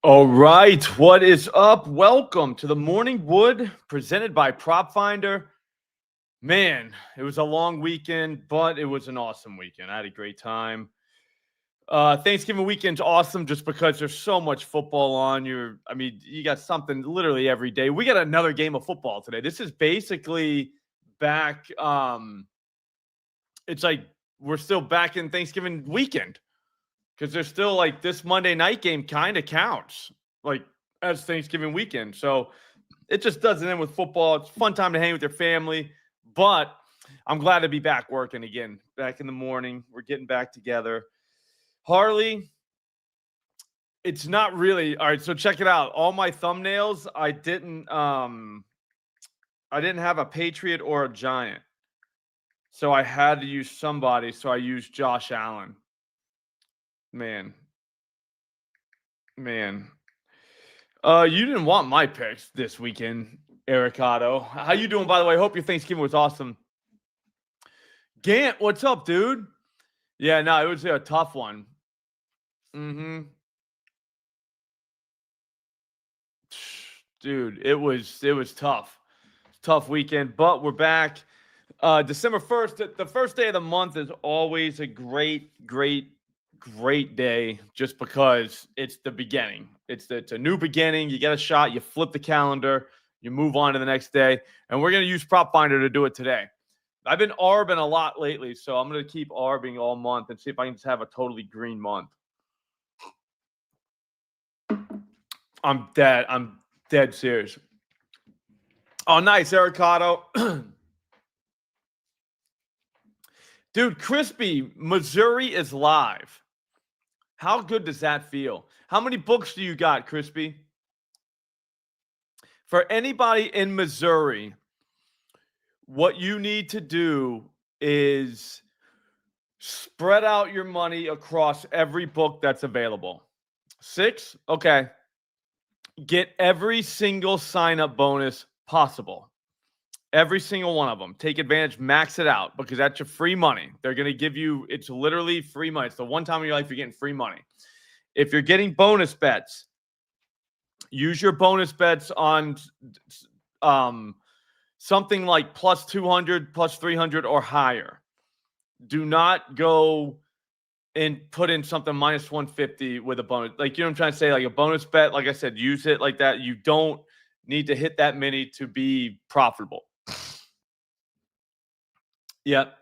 All right, what is up? Welcome to the Morning Wood presented by Prop Finder. Man, it was a long weekend, but it was an awesome weekend. I had a great time. Thanksgiving weekend's awesome just because there's so much football on. You got something literally every day. We got another game of football today. This is basically back. It's like we're still back in Thanksgiving weekend because there's still like this Monday night game kind of counts like as Thanksgiving weekend. So it just doesn't end with football. It's a fun time to hang with your family, but I'm glad to be back working again, back in the morning. We're getting back together. Harley, it's not really all right. So check it out. All my thumbnails, I didn't have a Patriot or a Giant. So I had to use somebody. So I used Josh Allen. Man. You didn't want my picks this weekend, Ericado. How you doing, by the way? Hope your Thanksgiving was awesome. Gant, what's up, dude? Yeah, no, it was a tough one. Mm-hmm. Dude, it was tough. Tough weekend, but we're back. December 1st, the first day of the month is always a great day just because it's the beginning. It's a new beginning. You get a shot, you flip the calendar, you move on to the next day, and we're going to use Prop Finder to do it today. I've been arbing a lot lately, so I'm going to keep arbing all month and see if I can just have a totally green month. I'm dead serious. Oh, nice, Ericado. Dude, Crispy, Missouri is live. How good does that feel? How many books do you got, Crispy? For anybody in Missouri, what you need to do is spread out your money across every book that's available. 6? Okay. Get every single sign-up bonus possible. Every single one of them. Take advantage, max it out because that's your free money. They're going to give you, it's literally free money. It's the one time in your life you're getting free money. If you're getting bonus bets, use your bonus bets on something like plus 200, plus 300 or higher. Do not go and put in something minus 150 with a bonus. Like, you know what I'm trying to say? Like a bonus bet, like I said, use it like that. You don't need to hit that many to be profitable. Yep.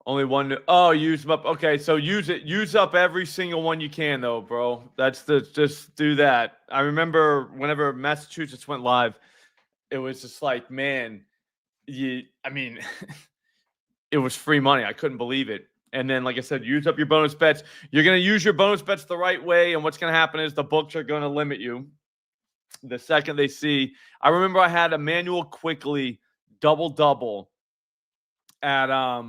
Only one. Oh, use them up. Okay, so use it. Use up every single one you can, though, bro. Just do that. I remember whenever Massachusetts went live, it was just like, man, it was free money. I couldn't believe it. And then, like I said, use up your bonus bets. You're going to use your bonus bets the right way. And what's going to happen is the books are going to limit you the second they see. I remember I had Emmanuel Quickly double at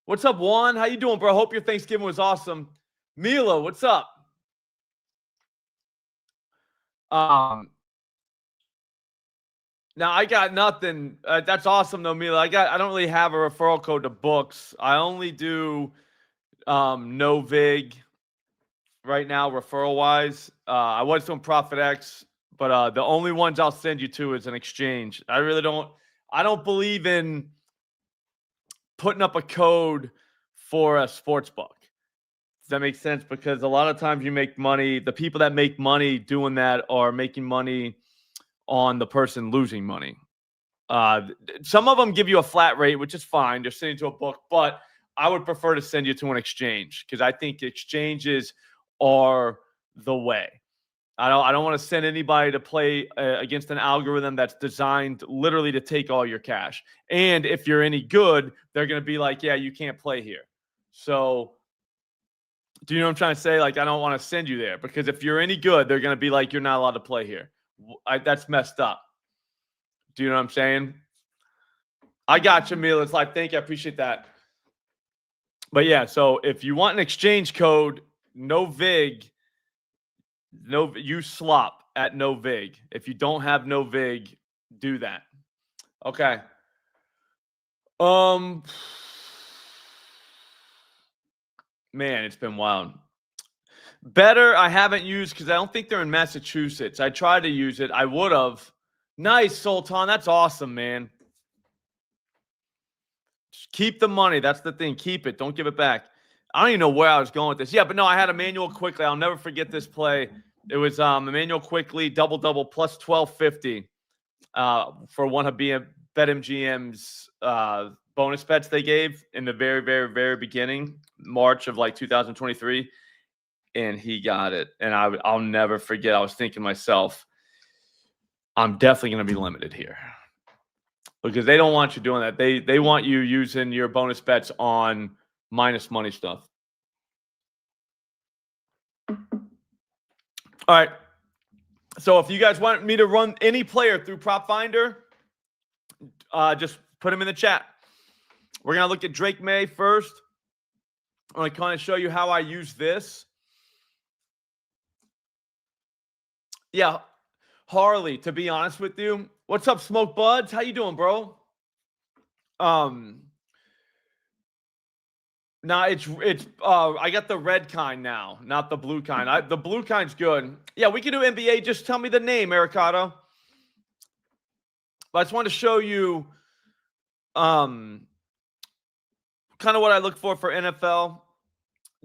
what's up, Juan? How you doing, bro? Hope your Thanksgiving was awesome. Mila, what's up? Now I got nothing. That's awesome though, Mila. I don't really have a referral code to books. I only do no vig right now, referral wise. I was doing Profit X, but the only ones I'll send you to is an exchange. I don't believe in putting up a code for a sports book. Does that make sense? Because a lot of times you make money. The people that make money doing that are making money on the person losing money. Some of them give you a flat rate, which is fine. They're sending to a book, but I would prefer to send you to an exchange because I think exchanges are the way. I don't want to send anybody to play against an algorithm that's designed literally to take all your cash. And if you're any good, they're going to be like, yeah, you can't play here. So do you know what I'm trying to say? Like, I don't want to send you there because if you're any good, they're going to be like, you're not allowed to play here. That's messed up. Do you know what I'm saying? I got you, Mila. It's like, thank you. I appreciate that. But yeah, so if you want an exchange code, no vig, you slop at no vig. If you don't have no vig, do that. Okay. Man, it's been wild. Better, I haven't used because I don't think they're in Massachusetts. I tried to use it. I would have. Nice, Sultan. That's awesome, man. Just keep the money. That's the thing. Keep it. Don't give it back. I don't even know where I was going with this. Yeah, but no, I had Emmanuel Quickly. I'll never forget this play. It was Emmanuel Quickly, double plus 1250 for one of BetMGM's bonus bets they gave in the very, very, very beginning, March of like 2023. And he got it. And I'll never forget. I was thinking to myself, I'm definitely going to be limited here. Because they don't want you doing that. They want you using your bonus bets on minus money stuff. All right. So if you guys want me to run any player through Prop Finder, just put them in the chat. We're going to look at Drake May first. I'm going to kind of show you how I use this. Yeah, Harley, to be honest with you. What's up, Smoke Buds? How you doing, bro? No, it's I got the red kind now, not the blue kind. The blue kind's good. Yeah, we can do NBA. Just tell me the name, Ericato. But I just want to show you kind of what I look for NFL.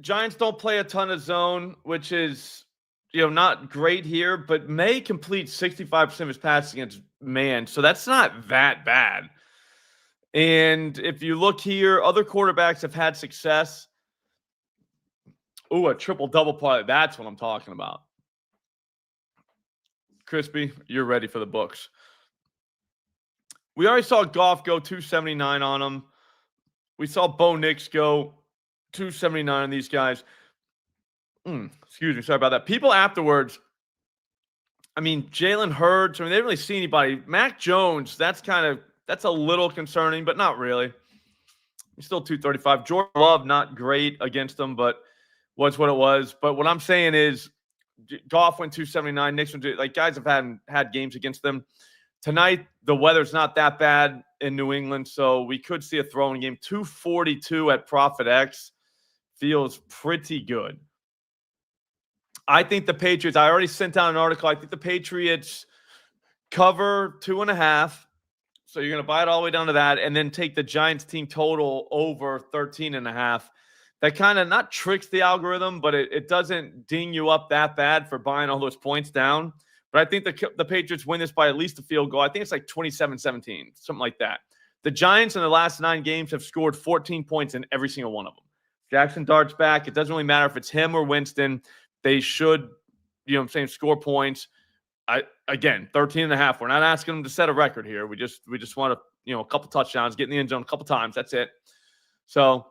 Giants don't play a ton of zone, which is, not great here, but May complete 65% of his passes against man. So that's not that bad. And if you look here, other quarterbacks have had success. Ooh, a triple-double play. That's what I'm talking about. Crispy, you're ready for the books. We already saw Goff go 279 on him. We saw Bo Nix go 279 on these guys. Excuse me. Sorry about that. People afterwards, Jalen Hurts, they didn't really see anybody. Mac Jones, that's a little concerning, but not really. He's still 235. Jordan Love, not great against them, but was what it was. But what I'm saying is Goff went 279. Nix went guys have had games against them. Tonight, the weather's not that bad in New England, so we could see a throwing game. 242 at Profit X feels pretty good. I think the Patriots, I already sent out an article. I think the Patriots cover 2.5. So you're going to buy it all the way down to that and then take the Giants team total over 13.5. That kind of not tricks the algorithm, but it doesn't ding you up that bad for buying all those points down. But I think the Patriots win this by at least a field goal. I think it's like 27-17, something like that. The Giants in the last 9 games have scored 14 points in every single one of them. Jackson Dart's back. It doesn't really matter if it's him or Winston. They should, score points. Again, 13.5. We're not asking them to set a record here. We just want to, a couple touchdowns, get in the end zone a couple times. That's it. So,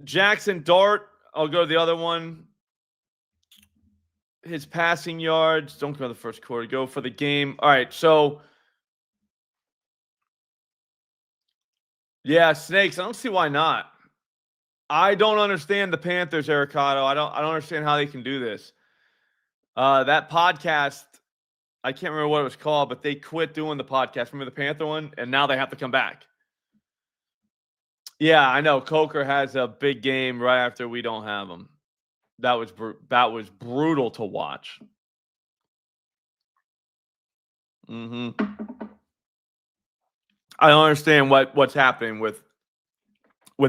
Jackson Dart, I'll go to the other one. His passing yards, don't go to the first quarter. Go for the game. All right, so yeah, Snakes. I don't see why not. I don't understand the Panthers, Ericato. I don't understand how they can do this. That podcast, I can't remember what it was called, but they quit doing the podcast. Remember the Panther one? And now they have to come back. Yeah, I know. Coker has a big game right after we don't have him. That was brutal to watch. I don't understand what's happening with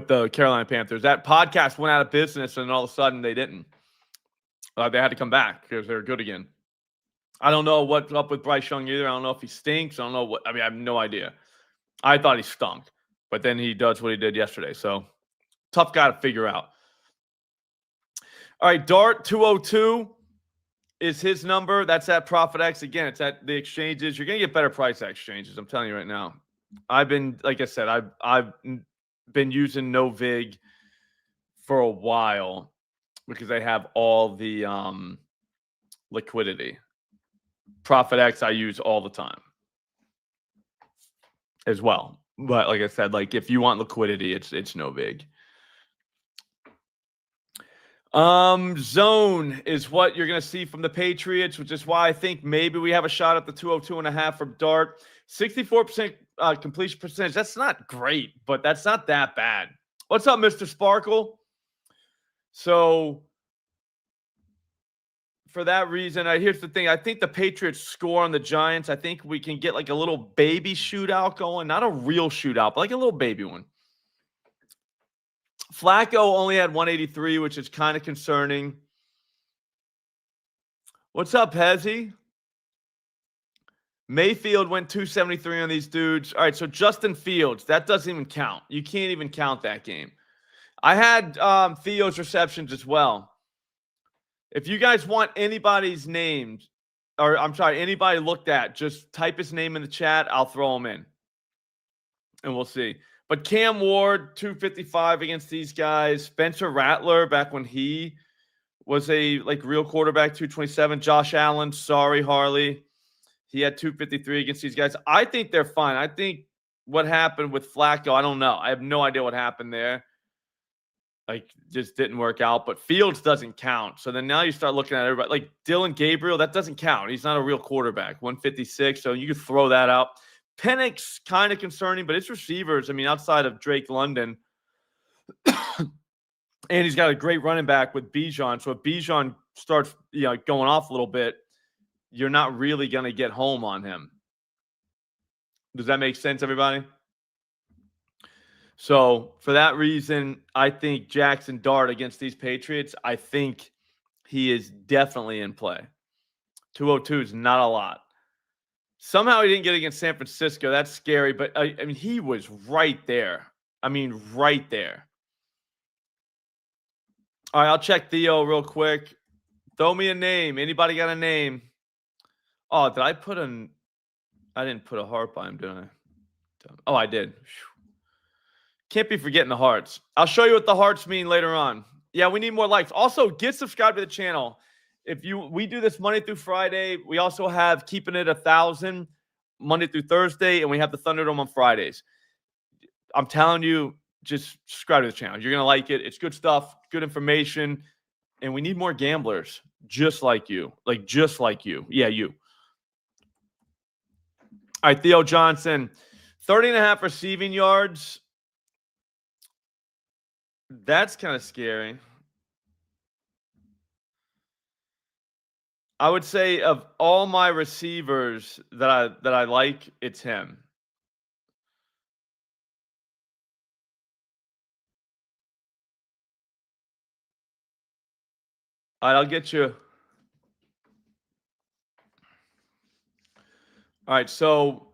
the Carolina Panthers. That podcast went out of business, and all of a sudden they didn't. They had to come back because they're good again. I don't know what's up with Bryce Young either. I don't know if he stinks. I don't know I have no idea. I thought he stunk, but then he does what he did yesterday. So tough guy to figure out. All right, Dart 202 is his number. That's at Profit X. Again, it's at the exchanges. You're going to get better price at exchanges. I'm telling you right now. I've been using No Vig for a while because they have all the liquidity. Profit X I use all the time as well. But like I said, if you want liquidity, it's No Vig. Zone is what you're going to see from the Patriots, which is why I think maybe we have a shot at the 202.5 from Dart. 64% completion percentage. That's not great, but that's not that bad. What's up, Mr. Sparkle? So for that reason, here's the thing. I think the Patriots score on the Giants. I think we can get like a little baby shootout going. Not a real shootout, but like a little baby one. Flacco only had 183, which is kind of concerning. What's up, Hezzy? Mayfield went 273 on these dudes. All right, so Justin Fields, that doesn't even count. You can't even count that game. I had Theo's receptions as well. If you guys want anybody's names, or I'm sorry, anybody looked at, just type his name in the chat. I'll throw him in, and we'll see. But Cam Ward, 255 against these guys. Spencer Rattler, back when he was a real quarterback, 227. Josh Allen, sorry, Harley. He had 253 against these guys. I think they're fine. I think what happened with Flacco, I don't know. I have no idea what happened there. Just didn't work out. But Fields doesn't count. So then now you start looking at everybody. Like Dylan Gabriel, that doesn't count. He's not a real quarterback. 156. So you could throw that out. Penix, kind of concerning, but his receivers, I mean, outside of Drake London, and he's got a great running back with Bijan. So if Bijan starts going off a little bit, you're not really going to get home on him. Does that make sense, everybody? So for that reason, I think Jackson Dart against these Patriots, I think he is definitely in play. 202 is not a lot. Somehow he didn't get against San Francisco. That's scary, but I mean, he was right there. I mean, right there. All right, I'll check Theo real quick. Throw me a name. Anybody got a name? Oh, did I put an... I didn't put a heart by him, did I? Oh, I did. Can't be forgetting the hearts. I'll show you what the hearts mean later on. Yeah, we need more likes. Also, get subscribed to the channel. We do this Monday through Friday. We also have Keeping It 1,000 Monday through Thursday, and we have the Thunderdome on Fridays. I'm telling you, just subscribe to the channel. You're going to like it. It's good stuff, good information, and we need more gamblers just like you. Just like you. Yeah, you. All right, Theo Johnson, 30.5 receiving yards. That's kind of scary. I would say of all my receivers that I like, it's him. All right, I'll get you. All right, so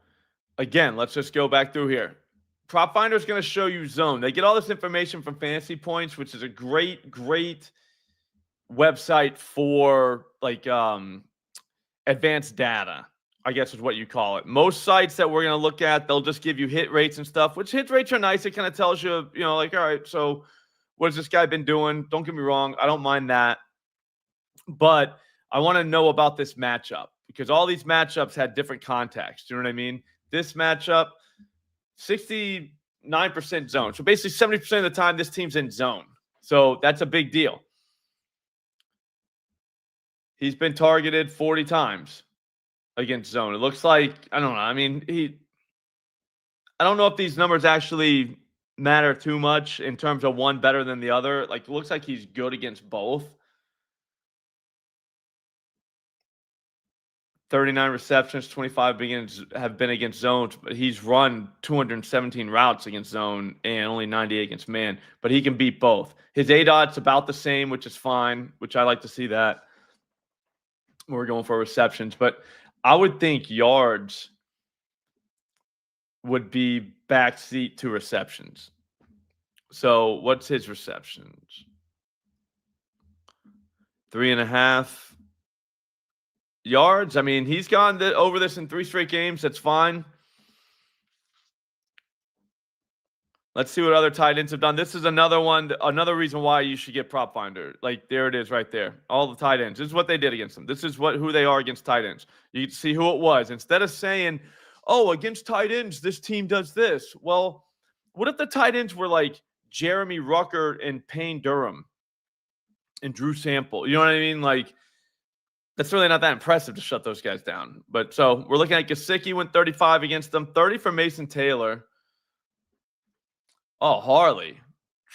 again, let's just go back through here. Prop Finder is going to show you zone. They get all this information from Fantasy Points, which is a great website for advanced data, I guess is what you call it. Most sites that we're going to look at, they'll just give you hit rates and stuff, which hit rates are nice. It kind of tells you, all right, so what has this guy been doing? Don't get me wrong. I don't mind that. But I want to know about this matchup because all these matchups had different context. You know what I mean? This matchup, 69% zone. So basically 70% of the time, this team's in zone. So that's a big deal. He's been targeted 40 times against zone. It looks like, I don't know. I mean, I don't know if these numbers actually matter too much in terms of one better than the other. It looks like he's good against both. 39 receptions, 25 have been against zones, but he's run 217 routes against zone and only 98 against man. But he can beat both. His ADOT's about the same, which is fine, which I like to see that. We're going for receptions, but I would think yards would be backseat to receptions. So what's his receptions? 3.5 yards. I mean, he's gone over this in 3 straight games. That's fine. Let's see what other tight ends have done. This is another one, another reason why you should get Prop Finder. There it is right there. All the tight ends. This is what they did against them. This is who they are against tight ends. You can see who it was. Instead of saying, oh, against tight ends, this team does this. Well, what if the tight ends were like Jeremy Rucker and Payne Durham and Drew Sample? You know what I mean? That's really not that impressive to shut those guys down. But so we're looking at Gesicki went 35 against them, 30 for Mason Taylor. Oh, Harley.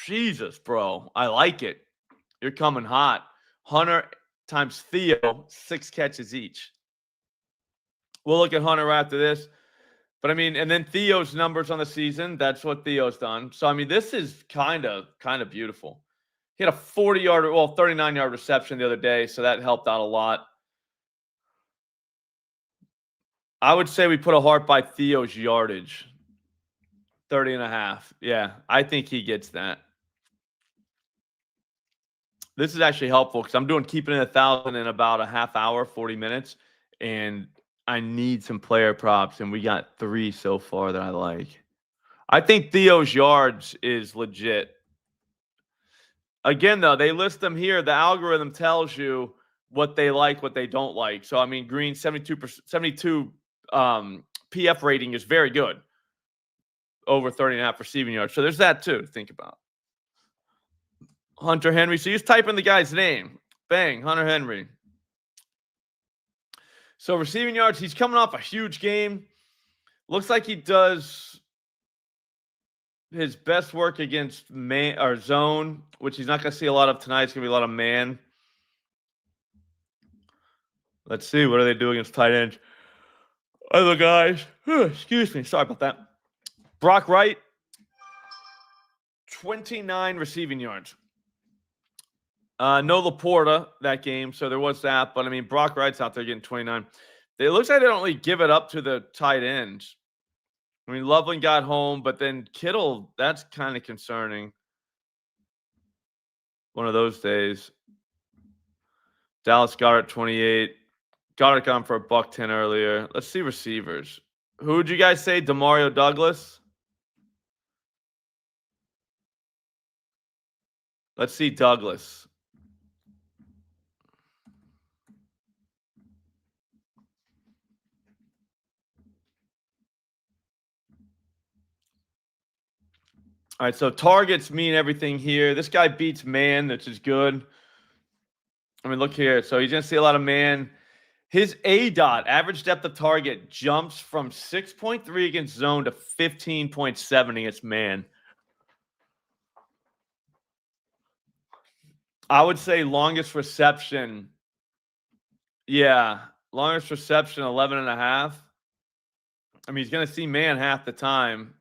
Jesus, bro. I like it. You're coming hot. Hunter times Theo, 6 catches each. We'll look at Hunter after this. But I mean, and then Theo's numbers on the season, that's what Theo's done. So I mean, this is kind of beautiful. He had a 40-yard, well, 39-yard reception the other day, so that helped out a lot. I would say we put a heart by Theo's yardage. 30.5. Yeah, I think he gets that. This is actually helpful because I'm doing keeping it 1,000 in about a half hour, 40 minutes, and I need some player props, and we got 3 so far that I like. I think Theo's yards is legit. Again, though, they list them here. The algorithm tells you what they like, what they don't like. So, I mean, Green 72 PF rating is very good. Over 30.5 receiving yards. So there's that too to think about. Hunter Henry. So you just type in the guy's name. Bang, Hunter Henry. So receiving yards, he's coming off a huge game. Looks like he does his best work against man or zone, which he's not going to see a lot of tonight. It's going to be a lot of man. Let's see. What do they do against tight ends? Other guys. Excuse me. Sorry about that. Brock Wright, 29 receiving yards. No Laporta that game, so there was that. But, I mean, Brock Wright's out there getting 29. It looks like they don't really give it up to the tight ends. I mean, Loveland got home, but then Kittle, that's kind of concerning. One of those days. Dallas Goddard, 28. Goddard got him for $110 earlier. Let's see receivers. Who would you guys say? Demario Douglas? Let's see Douglas. All right, so targets mean everything here. This guy beats man, which is good. I mean, look here. So he's going to see a lot of man. His ADOT, average depth of target, jumps from 6.3 against zone to 15.7 against man. I would say longest reception. Yeah, longest reception, 11.5. I mean, he's going to see man half the time.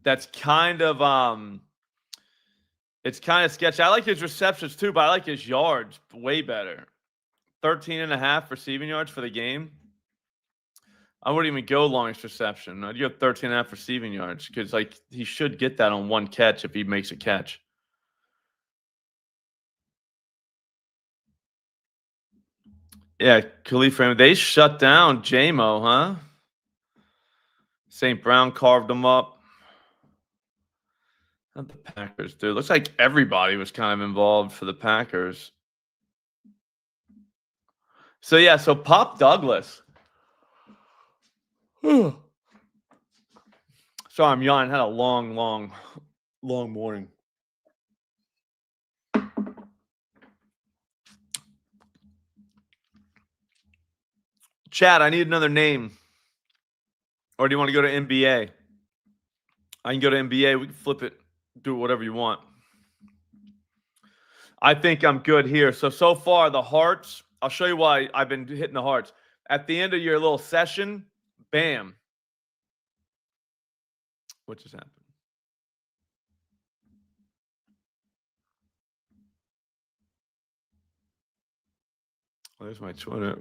That's kind of it's kind of sketchy. I like his receptions too, but I like his yards way better. 13.5 receiving yards for the game. I wouldn't even go longest reception. I'd go 13.5 receiving yards because, like, he should get that on one catch if he makes a catch. Yeah, Khalif Raymond. They shut down J-Mo, huh? St. Brown carved them up. Not the Packers, dude. Looks like everybody was kind of involved for the Packers. So, yeah, so Pop Douglas. Sorry, I'm yawning. Had a long morning. Chad, I need another name. Or do you want to go to NBA? I can go to NBA. We can flip it. Do whatever you want. I think I'm good here. So far, the hearts. I'll show you why I've been hitting the hearts. At the end of your little session, bam. What just happened? Oh, there's my Twitter.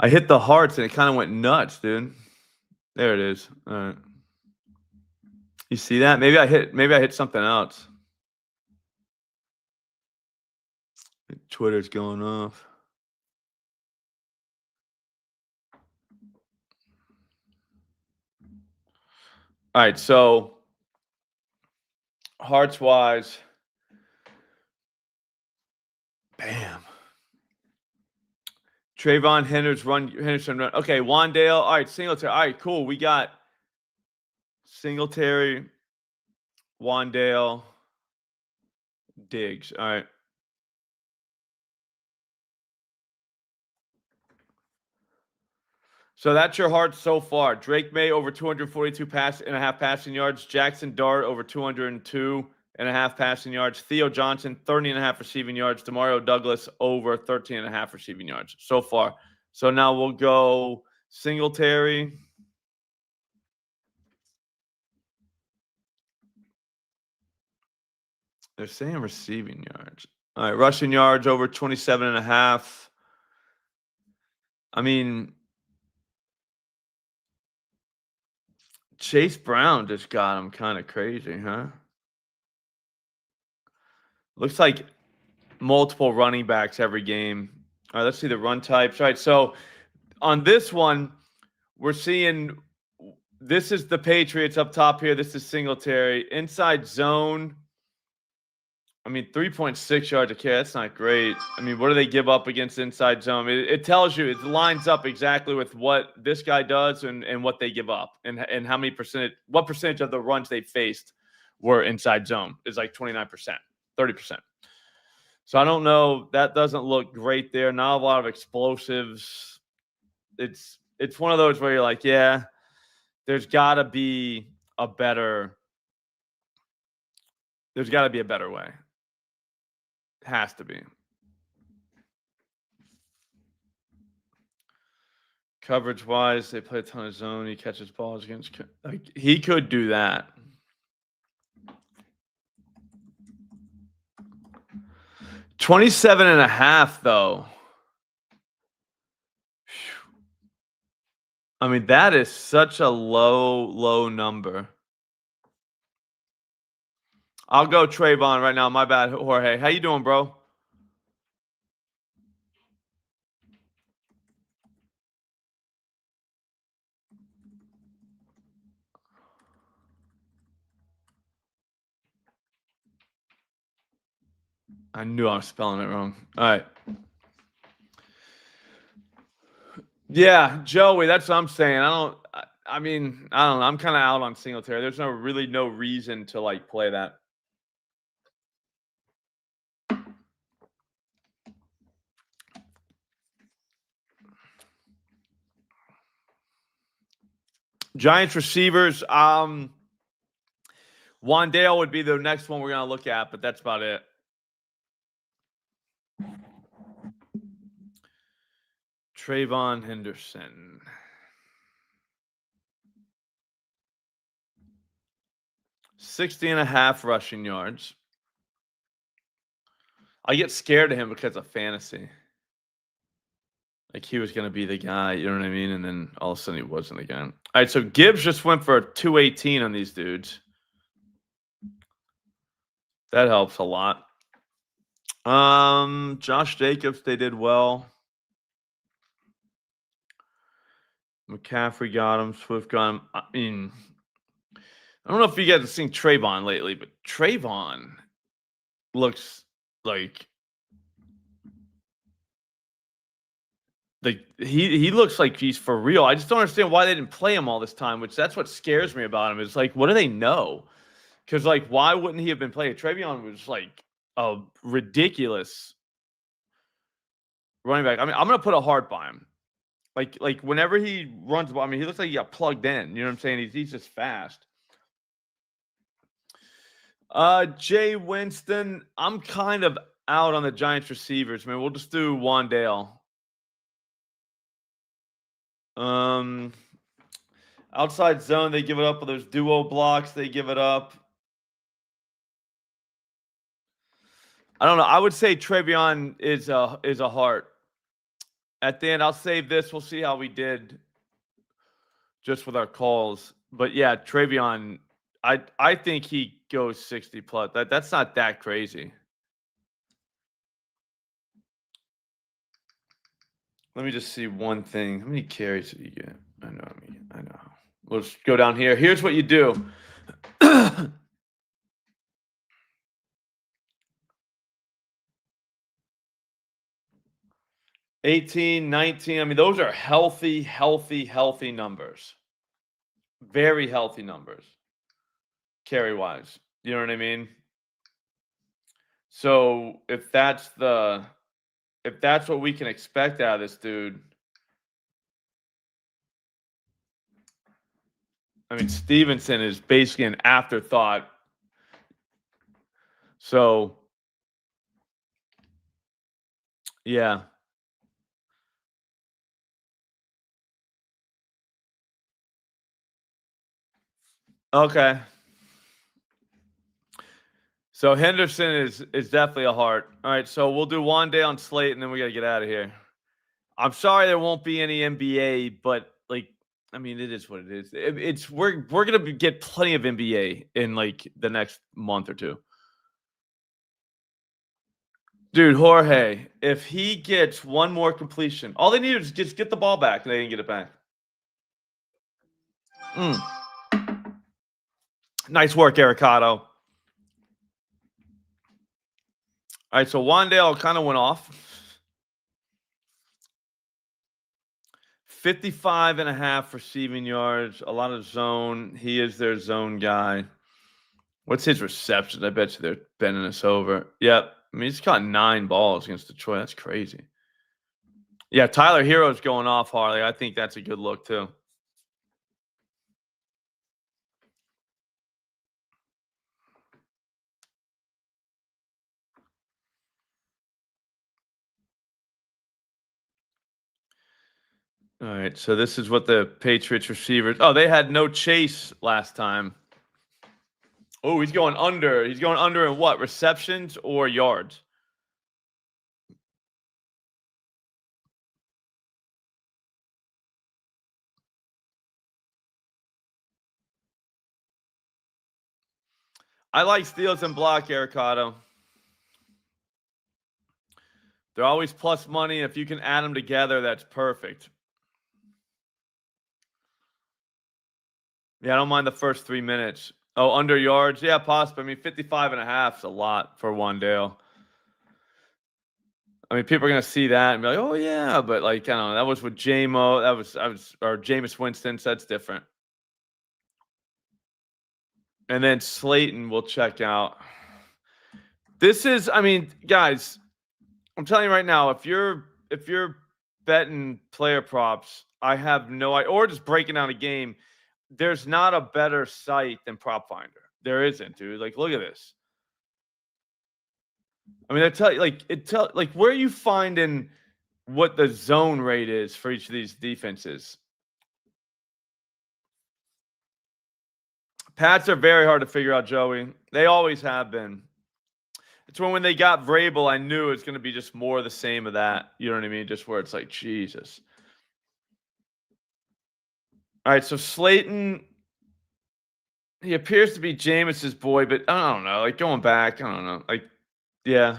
I hit the hearts and it kind of went nuts, dude. There it is. All right. You see that? Maybe I hit something else. Twitter's going off. All right, so hearts wise, bam. Trayvon Henderson run. Okay, Wandale. All right, Singletary. All right, cool. We got Singletary, Wandale, Diggs. All right. So that's your heart so far. Drake May over 242.5 passing yards. Jackson Dart over 202.5 passing yards. Theo Johnson 30.5 receiving yards. Demario Douglas over 13.5 receiving yards so far. So now we'll go Singletary. They're saying receiving yards. All right, rushing yards over 27.5. I mean, Chase Brown just got him kind of crazy, huh? Looks like multiple running backs every game. All right, let's see the run types. All right, so on this one, we're seeing this is the Patriots up top here. This is Singletary. Inside zone. I mean, 3.6 yards a carry. That's not great. I mean, what do they give up against inside zone? It tells you, it lines up exactly with what this guy does and what they give up and how many what percentage of the runs they faced were inside zone. It's like 29%, 30%. So I don't know. That doesn't look great there. Not a lot of explosives. It's one of those where you're like, yeah, there's got to be a better way. Has to be. Coverage wise, they play a ton of zone. He catches balls against. Like, he could do that. $27.5 though. I mean, that is such a low number. I'll go Trayvon right now. My bad, Jorge. How you doing, bro? I knew I was spelling it wrong. All right. Yeah, Joey, that's what I'm saying. I mean, I don't know. I'm kind of out on Singletary. There's really no reason to like play that. Giants receivers. Wandale would be the next one we're gonna look at, but that's about it. Trayvon Henderson. $60.5 rushing yards. I get scared of him because of fantasy. Like he was going to be the guy, you know what I mean? And then all of a sudden he wasn't again. All right, so Gibbs just went for 218 on these dudes. That helps a lot. Josh Jacobs, they did well. McCaffrey got him. Swift got him. I mean, I don't know if you guys have seen Trayvon lately, but Trayvon looks like he looks like he's for real. I just don't understand why they didn't play him all this time, which that's what scares me about him. Is like, what do they know? Because like, why wouldn't he have been played? Trayvon was like a ridiculous running back. I mean, I'm gonna put a heart by him. Like whenever he runs, I mean, he looks like he got plugged in. You know what I'm saying? He's just fast. Jay Winston, I'm kind of out on the Giants receivers, man. We'll just do Wandale. Outside zone, they give it up. But there's duo blocks, they give it up. I don't know. I would say Trayvon is a heart. At the end, I'll save this. We'll see how we did just with our calls. But yeah, Trayvon, I think he goes 60 plus. That's not that crazy. Let me just see one thing. How many carries did you get? I know. Let's go down here. Here's what you do. 18, 19. I mean, those are healthy numbers. Very healthy numbers. Carry wise. You know what I mean? So if that's what we can expect out of this dude, I mean, Stevenson is basically an afterthought. So, yeah. Okay. So Henderson is definitely a heart. All right, so we'll do one day on slate, and then we got to get out of here. I'm sorry there won't be any NBA, but like, I mean, it is what it is. It's we're gonna get plenty of NBA in like the next month or two. Dude, Jorge, if he gets one more completion, all they need is just get the ball back, and they can get it back. Mm. Nice work, Ericato. All right, so Wandale kind of went off. 55.5 receiving yards, a lot of zone. He is their zone guy. What's his receptions? I bet you they're bending us over. Yep. I mean, he's caught 9 balls against Detroit. That's crazy. Yeah, Tyler Hero's going off, Harley. I think that's a good look, too. All right, so this is what the Patriots receivers. Oh, they had no chase last time. Oh, he's going under. He's going under in what? Receptions or yards? I like steals and block, Ericato. They're always plus money. If you can add them together, that's perfect. Yeah, I don't mind the first 3 minutes. Oh, under yards? Yeah, possibly. I mean, 55.5 is a lot for Wandale. I mean, people are gonna see that and be like, "Oh yeah," but like, I don't know. That was with JMO. I was or Jameis Winston. So that's different. And then Slayton will check out. This is, I mean, guys, I'm telling you right now, if you're betting player props, I have no idea, or just breaking down a game. There's not a better site than Prop Finder. There isn't, dude. Like, look at this. I mean, I tell you, like where are you finding what the zone rate is for each of these defenses? Pats are very hard to figure out, Joey. They always have been. It's when they got Vrabel, I knew it's going to be just more of the same of that. You know what I mean? Just where it's like, Jesus. All right, so Slayton, he appears to be Jameis's boy, but I don't know. Like, going back, I don't know. Like, yeah.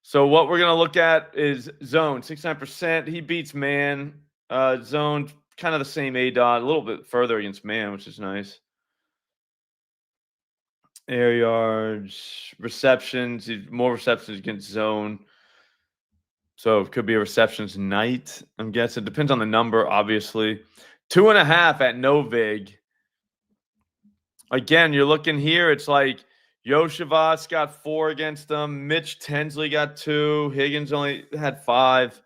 So what we're gonna look at is zone 69%. He beats man. Zone kind of the same A dot, a little bit further against man, which is nice. Air yards, receptions, more receptions against zone. So it could be a receptions night. I'm guessing. Depends on the number, obviously. 2.5 at no vig. Again, you're looking here. It's like Yoshivas got 4 against them. Mitch Tensley got 2. Higgins only had 5.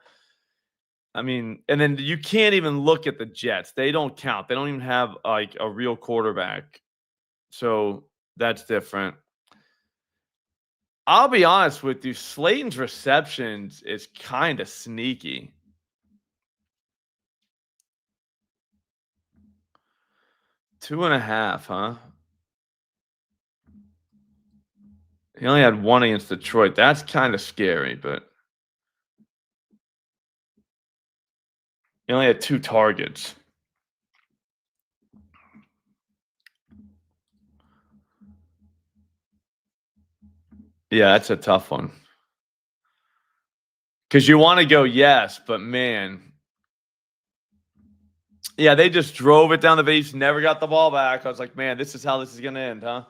I mean, and then you can't even look at the Jets. They don't count. They don't even have like a real quarterback. So that's different. I'll be honest with you. Slayton's receptions is kind of sneaky. 2.5, huh? He only had 1 against Detroit. That's kind of scary, but he only had 2 targets. Yeah, that's a tough one. Because you want to go yes, but man. Yeah, they just drove it down the base, never got the ball back. I was like, man, this is how this is going to end, huh?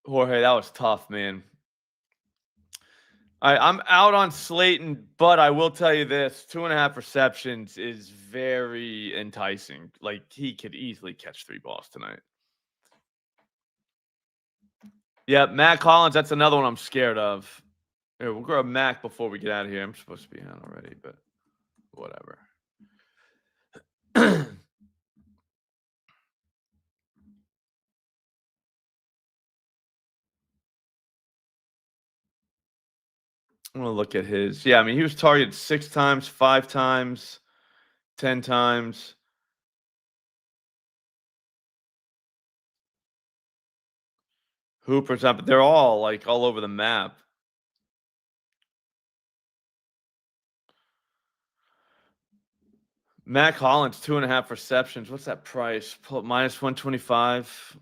Jorge, that was tough, man. I'm out on Slayton, but I will tell you this: 2.5 receptions is very enticing. Like, he could easily catch 3 balls tonight. Yeah, Mac Collins, that's another one I'm scared of. Here, we'll grab Mac before we get out of here. I'm supposed to be on already, but whatever. I'm gonna look at his. Yeah, I mean, he was targeted 6 times, 5 times, 10 times. Hooper's not, but they're all like all over the map. Mac Hollins, 2.5 receptions. What's that price? Pull up minus 125.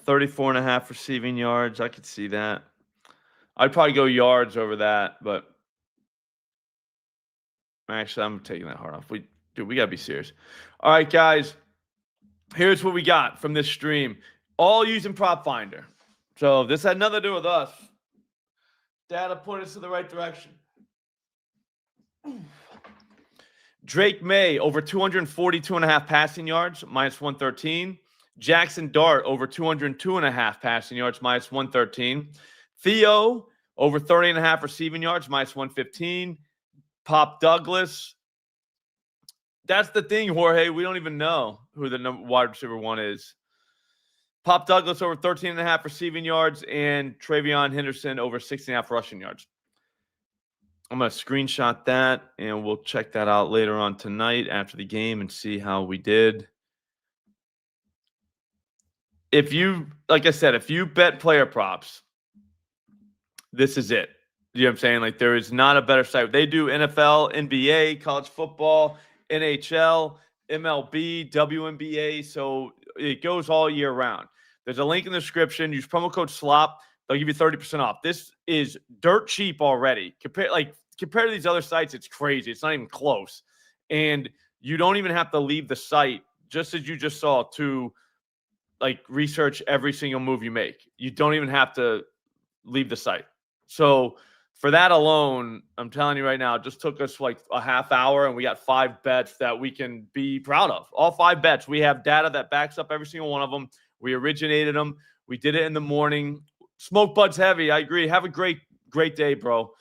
34.5 receiving yards. I could see that. I'd probably go yards over that, but actually, I'm taking that hard off. We gotta be serious. All right, guys. Here's what we got from this stream. All using Prop Finder. So this had nothing to do with us. Data put us in the right direction. Drake May over 242.5 passing yards, minus 113. Jackson Dart over 202.5 passing yards, minus 113. Theo over 30.5 receiving yards, minus 115. Pop Douglas. That's the thing, Jorge. We don't even know who the wide receiver 1 is. Pop Douglas over 13.5 receiving yards, and Travion Henderson over 16.5 rushing yards. I'm going to screenshot that, and we'll check that out later on tonight after the game and see how we did. If you, like I said, if you bet player props, this is it. You know what I'm saying? Like, there is not a better site. They do NFL, NBA, college football, NHL, MLB, WNBA. So it goes all year round. There's a link in the description. Use promo code SLOP. They'll give you 30% off. This is dirt cheap already. Compared to these other sites, it's crazy. It's not even close. And you don't even have to leave the site, just as you just saw, to like research every single move you make. You don't even have to leave the site. So for that alone, I'm telling you right now, it just took us like a half hour, and we got 5 bets that we can be proud of. All 5 bets. We have data that backs up every single one of them. We originated them. We did it in the morning. Smoke Bud's heavy. I agree. Have a great day, bro.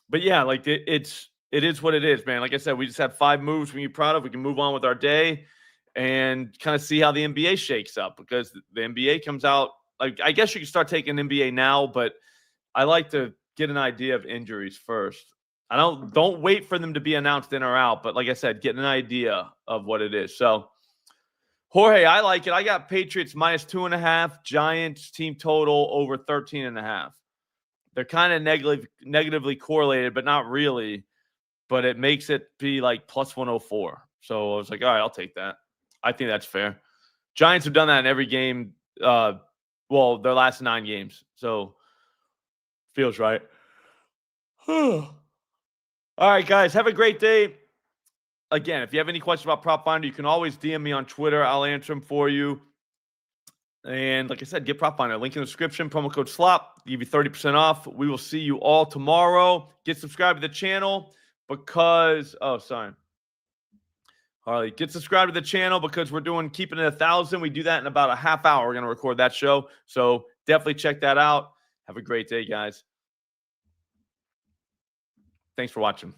But yeah, like it is what it is, man. Like I said, we just had 5 moves we can be proud of. We can move on with our day and kind of see how the NBA shakes up, because the NBA comes out. Like, I guess you can start taking NBA now, but I like to get an idea of injuries first. I don't wait for them to be announced in or out, but like I said, get an idea of what it is. So, Jorge, I like it. I got Patriots minus 2.5, Giants team total over 13.5. They're kind of negatively correlated, but not really. But it makes it be like plus 104. So I was like, all right, I'll take that. I think that's fair. Giants have done that in every game. Well, their last 9 games. So feels right. All right, guys. Have a great day. Again, if you have any questions about Prop Finder, you can always DM me on Twitter. I'll answer them for you. And like I said, get Prop Finder. Link in the description. Promo code SLOP. Give you 30% off. We will see you all tomorrow. Get subscribed to the channel because – oh, sorry. Harley, get subscribed to the channel because we're doing Keeping It 1,000. We do that in about a half hour. We're going to record that show. So definitely check that out. Have a great day, guys. Thanks for watching.